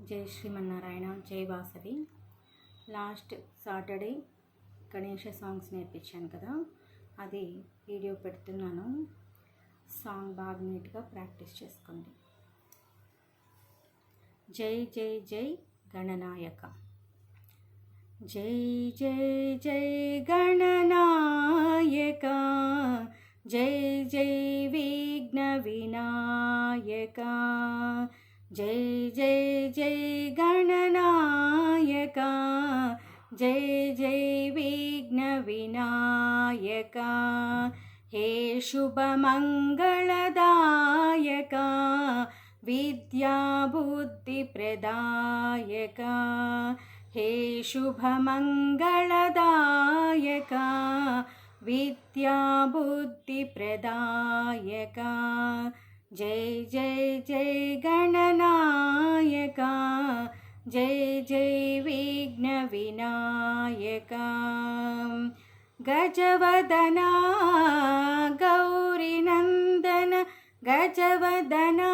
జై శ్రీమన్నారాయణ, జై Vasavi. Last Saturday Ganesha songs నేర్పించాను కదా, అది వీడియో పెడుతున్నాను. సాంగ్ బాగా నీట్గా ప్రాక్టీస్ చేసుకోండి. జై జై జై గణనాయక. జై జై జై గణనాయక, జై జై విఘ్న వినాయక. జై జై జై గణనాయక, జై జై విఘ్న వినాయక. हे शुभमङ्गलदायक, विद्याबुद्धिप्रदायक. हे शुभमङ्गलदायक, विद्याबुद्धिप्रदायक. जय जय जय गणनायक, जय जय विघ्नविनायक. गजवदना गौरीनन्दन, गजवदना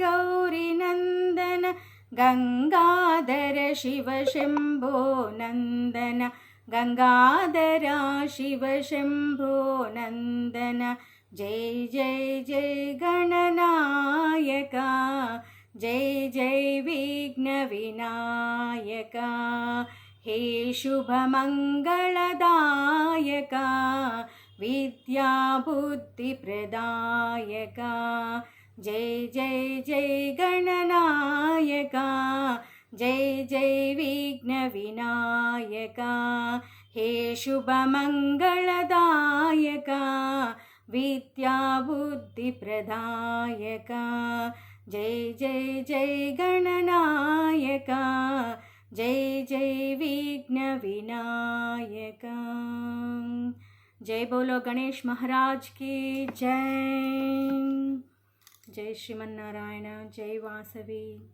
गौरीनन्दन. गंगाधर शिव शंभो नंदन, गंगाधरा शिव शंभो नंदन. जय जय जय गणनायक, जय जय विघ्न विनायक. हे शुभमङ्गलदायक, विद्याबुद्धिप्रदायक. जय जय जय गणनायक, जय जय विघ्न विनायक. हे शुभमङ्गलदायक, विद्याबुद्धिप्रदायक. जय जय जय गणनायक, जय जय विघ्न विनायक. जय बोलो गणेश महाराज की जय. जय श्रीमन्नारायण, जय वासवी.